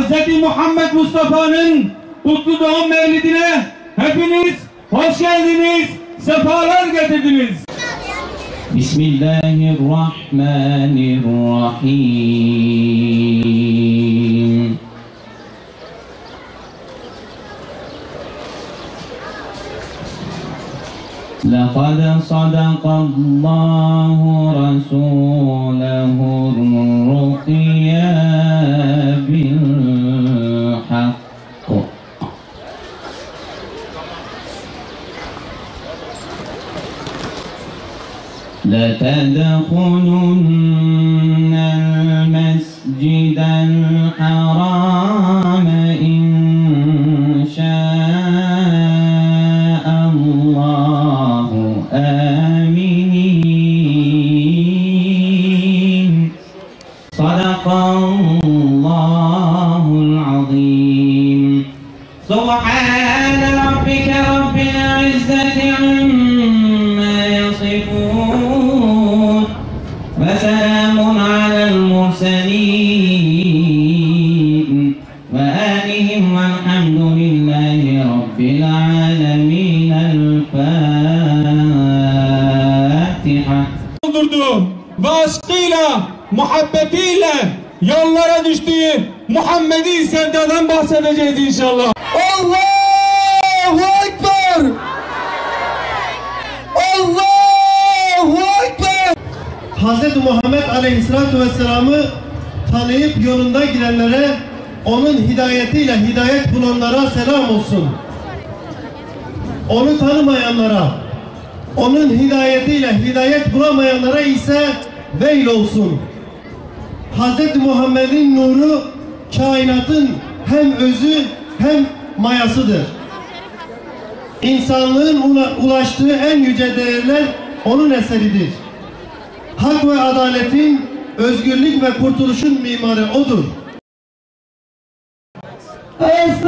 Hz. Muhammed Mustafa'nın kutlu doğum mevlidine hepiniz hoş geldiniz, sefalar getirdiniz. Bismillahirrahmanirrahim. لقد صدق الله رسوله الرؤيا بالحق لتدخلن المسجد الحرام إن شاء الله آمين صدق الله العظيم سبحان ربك رب العزة عما يصفون وسلام على المرسلين وآلهم والحمد لله رب العالمين الفاتحة. Ve aşkıyla, muhabbetiyle yollara düştüğü Muhammedi sevdadan bahsedeceğiz inşallah. Allahu Ekber! Allahu Ekber! Hz. Muhammed Aleyhisselatü Vesselam'ı tanıyıp yolunda gidenlere, onun hidayetiyle hidayet bulanlara selam olsun. Onu tanımayanlara, onun hidayetiyle hidayet bulamayanlara ise veil olsun. Hz. Muhammed'in nuru kainatın hem özü hem mayasıdır. İnsanlığın ulaştığı en yüce değerler onun eseridir. Hak ve adaletin, özgürlük ve kurtuluşun mimarı odur. Esselatu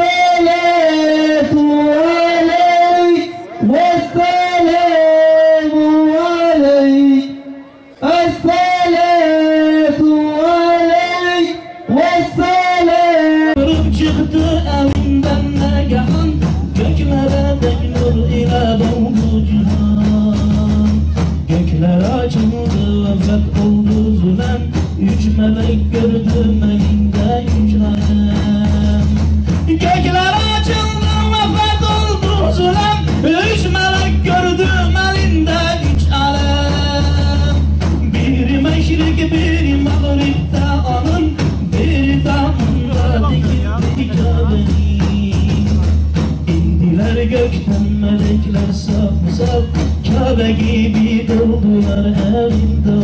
aleyk ve selamu aleyk. Esselatu aleyk ve selam. Çıktı evinden megahan, göklere dek nur ile doldu cihan. Gökler açıldı ve feth oldu zulem, üç melek gördüm elinde üç alem. Gökler açıldı ve feth oldu zulem, üç melek gördüm elinde üç alem. Biri meşrik, biri mağripte anın, biri damında dikildi Kabe'nin. İndiler gökten melekler saf saf, Kabe gibi doldular evinde.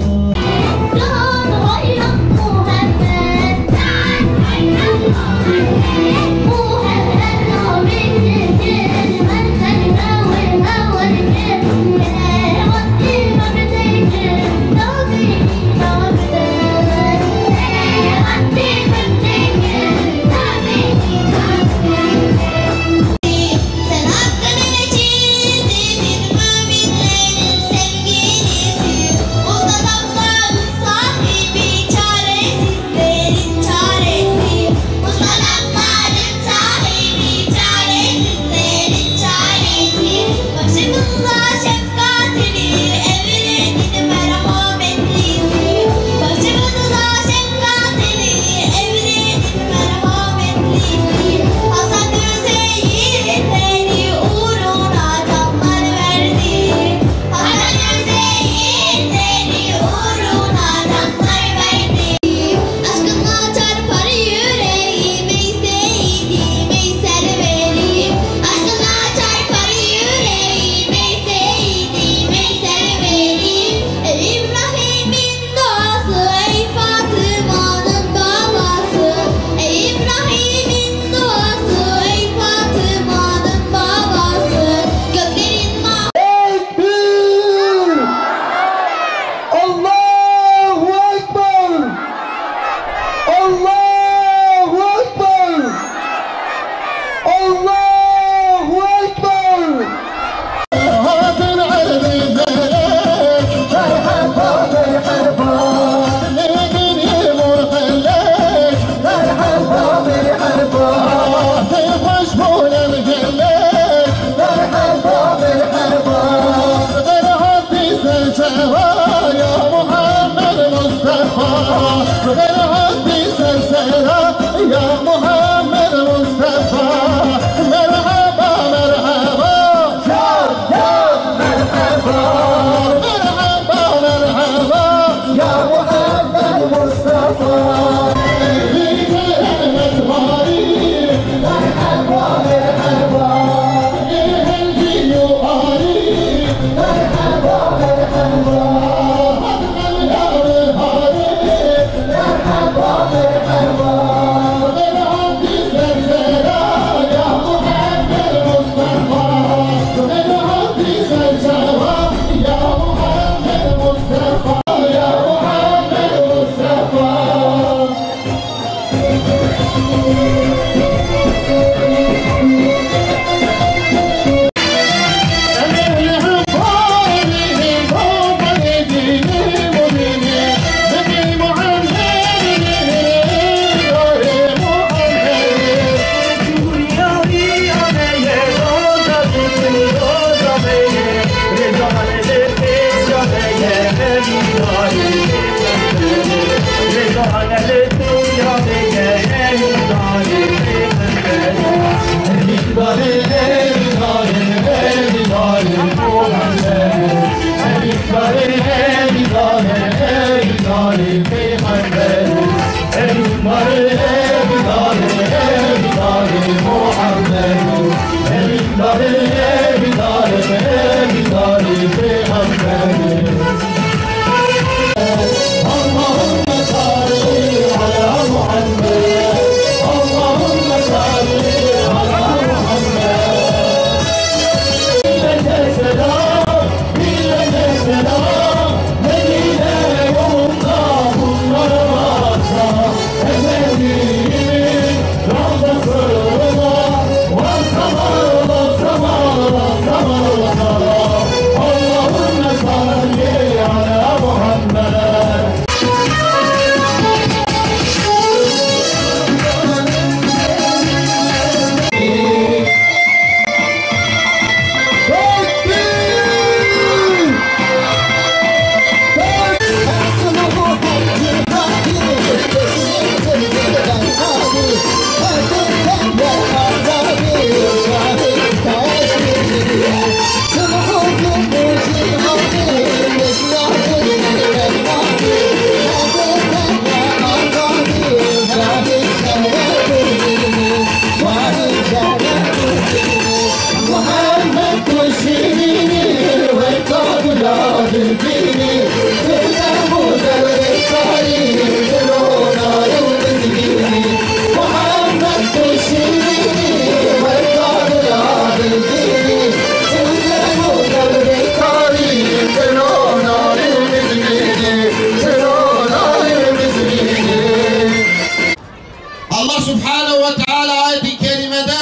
Allah Subhanahu ve Teala ayet-i kerimede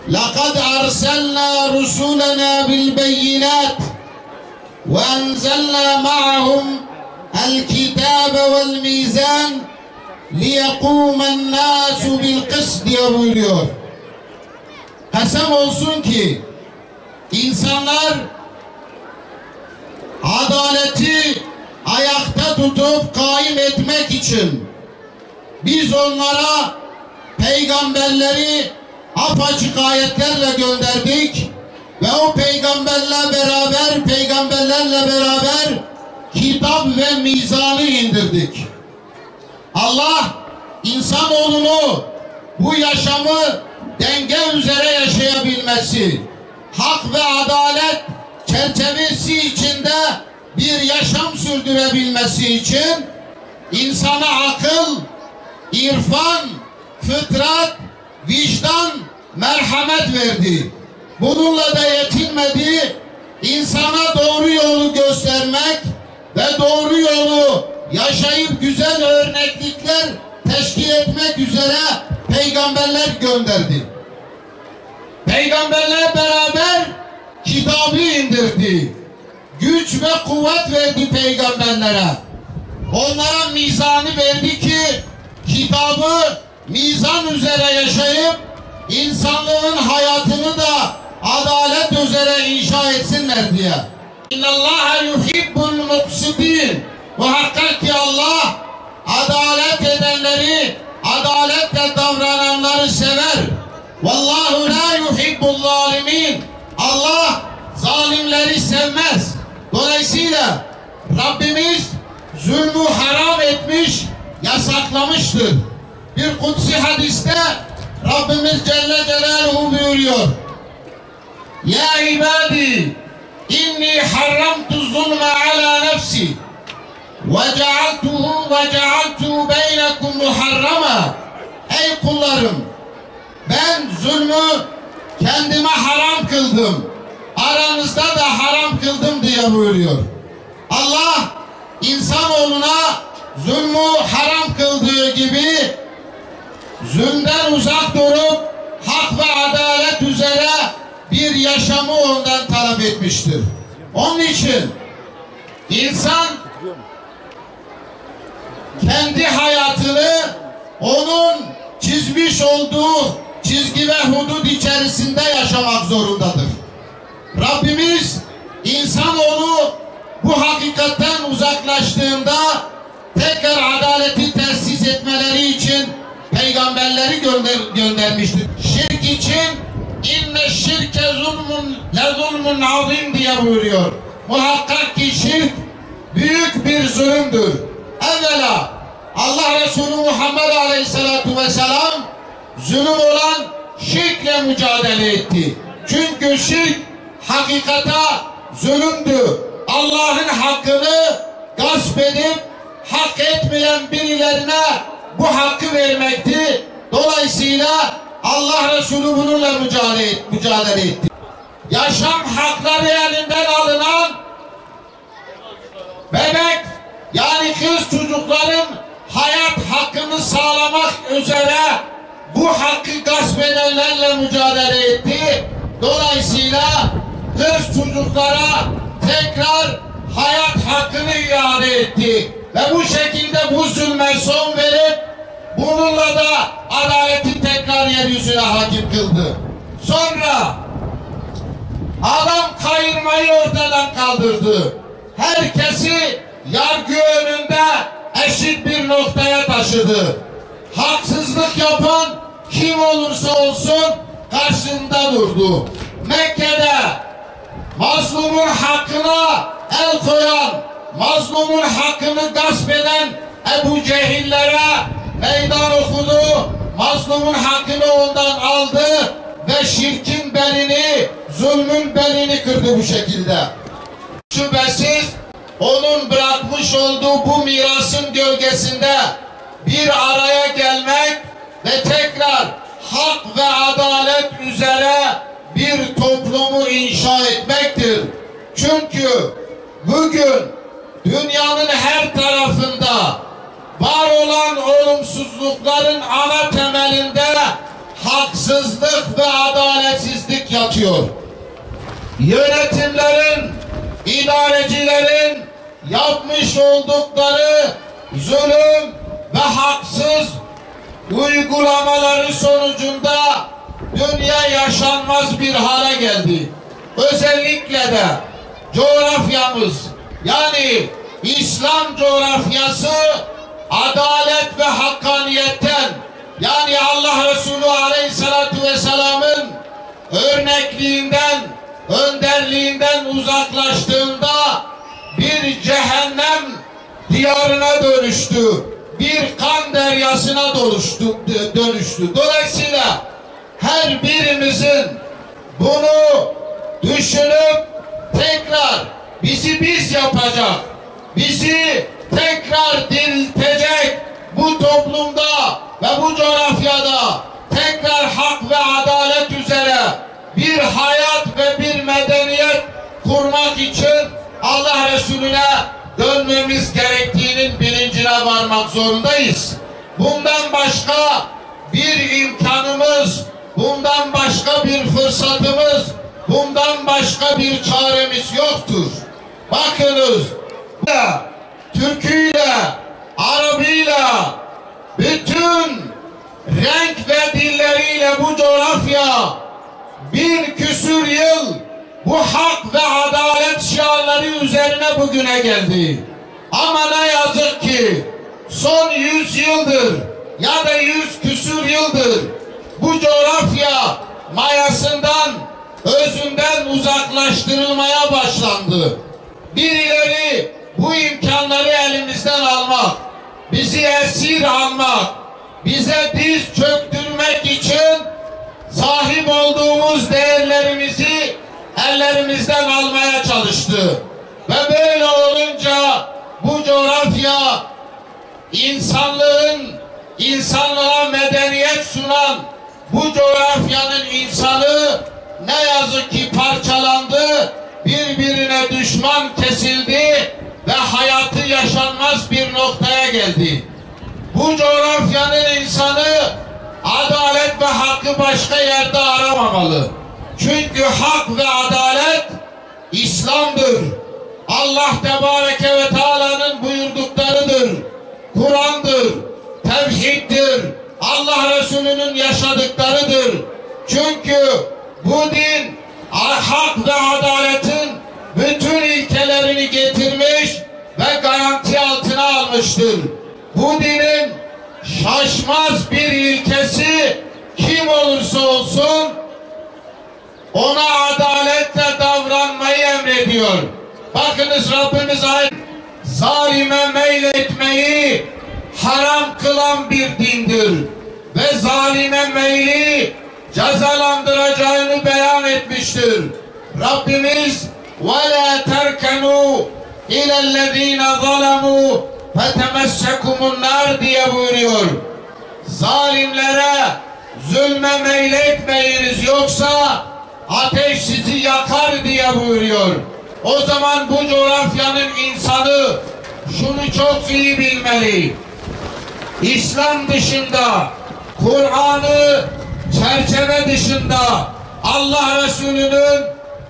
لَقَدْ أَرْسَلْنَا رُسُولَنَا بِالْبَيِّنَاتِ وَأَنْزَلْنَا مَعَهُمْ الْكِتَابَ وَالْمِيزَانِ لِيَقُومَ النَّاسُ بِالْقِسْطِ diye buyuruyor. Kasem olsun ki insanlar adaleti ayakta tutup kaim etmek için biz onlara peygamberleri apaçık ayetlerle gönderdik ve o peygamberlerle beraber kitap ve mizanı indirdik. Allah insanoğlunu bu yaşamı denge üzere yaşayabilmesi, hak ve adalet çerçevesi içinde bir yaşam sürdürebilmesi için insana akıl, İrfan, fıtrat, vicdan, merhamet verdi. Bununla da yetinmedi. İnsana doğru yolu göstermek ve doğru yolu yaşayıp güzel örneklikler teşkil etmek üzere peygamberler gönderdi. Peygamberler beraber kitabı indirdi. Güç ve kuvvet verdi peygamberlere. Onlara mizanı verdi ki kitabı mizan üzere yaşayıp insanlığın hayatını da adalet üzere inşa etsinler diye. İnnallâhe yuhibbul muqsidîn. Muhakkak ki Allah adalet edenleri, adaletle davrananları sever. Vallahu la yuhibbul zalimin. Allah zalimleri sevmez. Dolayısıyla Rabbimiz zulmü haram etmiş, yasaklamıştır. Bir kutsi hadiste Rabbimiz Celle Celaluhu buyuruyor. Ya ibadi inni harramtu zulme ala nefsi ve cealtuhu beynekum muharrama. Ey kullarım, ben zulmü kendime haram kıldım, aranızda da haram kıldım diye buyuruyor. Allah insanoğluna zulmü haram kıldığı gibi zulmden uzak durup hak ve adalet üzere bir yaşamı ondan talep etmiştir. Onun için insan kendi hayatını onun çizmiş olduğu çizgi ve hudut içerisinde yaşamak zorundadır. Rabbimiz insanoğlu bu hakikatten uzaklaştığında tekrar adaleti tesis etmeleri için peygamberleri göndermiştir. Şirk için inne şirke zulmun azim diye buyuruyor. Muhakkak ki şirk büyük bir zulümdür. Evvela Allah Resulü Muhammed Aleyhisselatu Vesselam zulüm olan şirkle mücadele etti. Çünkü şirk hakikata zulümdü. Allah'ın hakkını gasp edip hak etmeyen birilerine bu hakkı vermekti. Dolayısıyla Allah Resulü bununla mücadele etti. Yaşam hakları elinden alınan bebek, yani kız çocukların hayat hakkını sağlamak üzere bu hakkı gasp edenlerle mücadele etti. Dolayısıyla kız çocuklara tekrar hayat hakkını iade etti. Ve bu şekilde bu zulme son verip bununla da adaleti tekrar yeryüzüne hakim kıldı. Sonra adam kayırmayı ortadan kaldırdı. Herkesi yargı önünde eşit bir noktaya taşıdı. Haksızlık yapan kim olursa olsun karşısında durdu. Mekke'de mazlumun hakkına el koyan, mazlumun hakkını gasp eden Ebu Cehillere meydan okudu. Mazlumun hakkını ondan aldı ve şirkin belini, zulmün belini kırdı bu şekilde. Şüphesiz onun bırakmış olduğu bu mirasın gölgesinde bir araya gelmek ve tekrar hak ve adalet üzere bir toplumu inşa etmektir. Çünkü bugün dünyanın her tarafında var olan olumsuzlukların ana temelinde haksızlık ve adaletsizlik yatıyor. Yönetimlerin, idarecilerin yapmış oldukları zulüm ve haksız uygulamaları sonucunda dünya yaşanmaz bir hale geldi. Özellikle de coğrafyamız, yani İslam coğrafyası adalet ve hakkaniyetten, yani Allah Resulü Aleyhisselatü Vesselam'ın örnekliğinden, önderliğinden uzaklaştığında bir cehennem diyarına dönüştü. Bir kan deryasına dönüştü. Dolayısıyla her birimizin bunu düşünüp tekrar bizi biz yapacak, bizi tekrar diriltecek, bu toplumda ve bu coğrafyada tekrar hak ve adalet üzere bir hayat ve bir medeniyet kurmak için Allah Resulüne dönmemiz gerektiğinin bilincine varmak zorundayız. Bundan başka bir imkanımız, bundan başka bir fırsatımız, bundan başka bir çaremiz yoktur. Bakınız, Türküyle, Arabıyla, bütün renk ve dilleriyle bu coğrafya 1000 küsur yıl bu hak ve adalet şiarları üzerine bugüne geldi. Ama ne yazık ki son 100 yıldır ya da 100 küsur yıldır bu coğrafya mayasından, özünden uzaklaştırılmaya başlandı. Birileri bu imkanları elimizden almak, bizi esir almak, bize diz çöktürmek için sahip olduğumuz değerlerimizi ellerimizden almaya çalıştı. Ve böyle olunca bu coğrafya insanlığa medeniyet sunan bu coğrafyanın insanı ne yazık ki parçalandı, birbirine düşman kesildi ve hayatı yaşanmaz bir noktaya geldi. Bu coğrafyanın insanı adalet ve hakkı başka yerde aramamalı. Çünkü hak ve adalet İslam'dır. Allah Tebareke ve Teala'nın buyurduklarıdır. Kur'an'dır, tevhiddir, Allah Resulü'nün yaşadıklarıdır. Çünkü bu din hak ve adaletin bütün ilkelerini getirmiş ve garanti altına almıştır. Bu dinin şaşmaz bir ilkesi kim olursa olsun ona adaletle davranmayı emrediyor. Bakınız Rabbimiz zalime meyletmeyi haram kılan bir dindir. Ve zalime meyli cezalandıracağını beyan etmiştir. Rabbimiz وَلَا تَرْكَنُوا اِلَى الَّذ۪ينَ ظَلَمُوا فَتَمَسَّكُمُ النَّارِ diye buyuruyor. Zalimlere zulme meyletmeyiniz, yoksa ateş sizi yakar diye buyuruyor. O zaman bu coğrafyanın insanı şunu çok iyi bilmeli: İslam dışında, Kur'an'ı çerçeve dışında, Allah Resulü'nün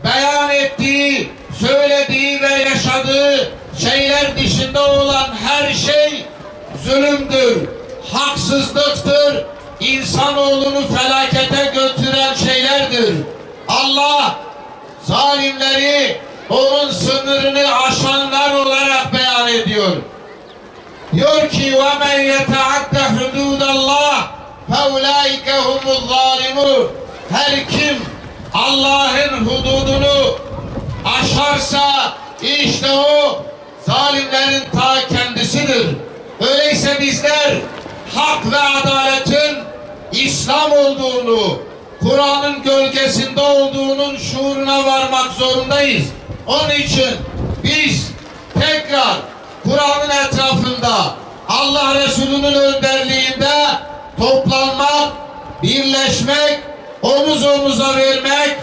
beyan ettiği, söylediği ve yaşadığı şeyler dışında olan her şey zulümdür, haksızlıktır, insanoğlunu felakete götüren şeylerdir. Allah zalimleri onun sınırını aşanlar olarak beyan ediyor. Diyor ki وَمَنْ يَتَعَدَّ حُدُودَ اللّٰهِ فَاُولَٰئِكَ هُمُ الظَّالِمُونَ. Her kim Allah'ın hududunu aşarsa işte o zalimlerin ta kendisidir. Öyleyse bizler hak ve adaletin İslam olduğunu, Kur'an'ın gölgesinde olduğunun şuuruna varmak zorundayız. Onun için biz tekrar Kur'an'ın etrafında, Allah Resulü'nün önderliğinde toplanmak, birleşmek, omuz omuza vermek,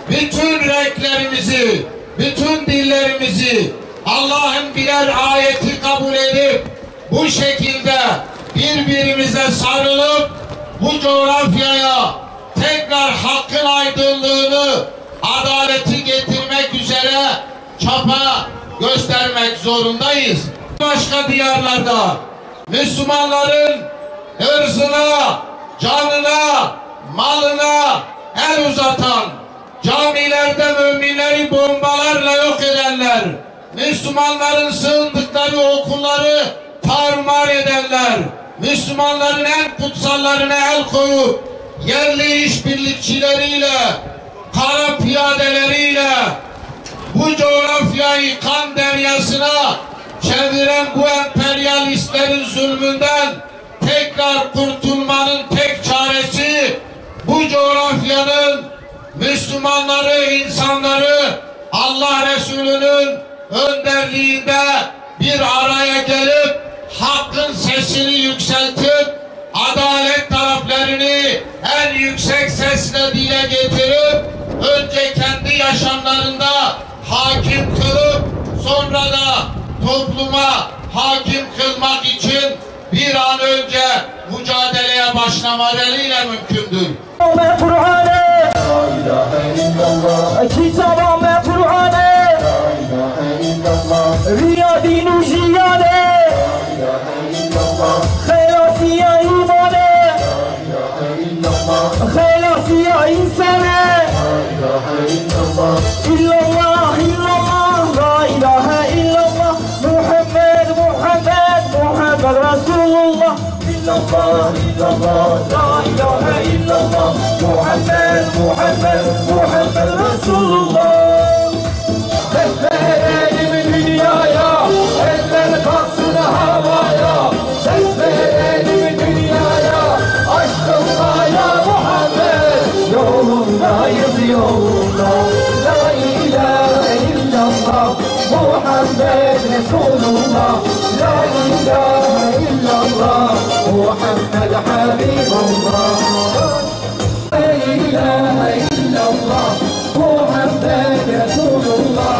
bütün renklerimizi, bütün dillerimizi Allah'ın birer ayeti kabul edip bu şekilde birbirimize sarılıp bu coğrafyaya tekrar hakkın aydınlığını, adaleti getirmek üzere çaba göstermek zorundayız. Başka diyarlarda Müslümanların ırzına, canına, malına el uzatan, camilerde müminleri bombalarla yok edenler, Müslümanların sığındıkları okulları tarumar edenler, Müslümanların en kutsallarına el koyup yerli işbirlikçileriyle, kara piyadeleriyle bu coğrafyayı kan deryasına çeviren bu emperyalistlerin zulmünden tekrar kurtulmanın tek çaresi bu coğrafyanın Müslümanları, insanları Allah Resulü'nün önderliğinde bir araya gelip hakkın sesini yükseltip adalet taleplerini en yüksek sesle dile getirip önce kendi yaşamlarında hakim kılıp sonra da topluma hakim kılmak için bir an önce mücadeleye başlamalarıyla mümkündür. Kur'an'e Kitabım ve Kur'an'e Riyadi Nujiyane Khelasiya imane Khelasiya insane İllallah illallah La ilahe illallah Muhammed Muhammed Muhammed Resulullah İllallah illallah La ilahe illallah Muhammed Muhammed Muhammed Resulullah. Ses verelim dünyaya, eller kalksın havaya. Ses verelim dünyaya, aşkınla ya Muhammed. Yolundayız yolunda, la ilahe illallah Muhammed Resulullah. La ilahe illallah Muhammed Habibullah. La ilahe illallah Muhammed Resulullah.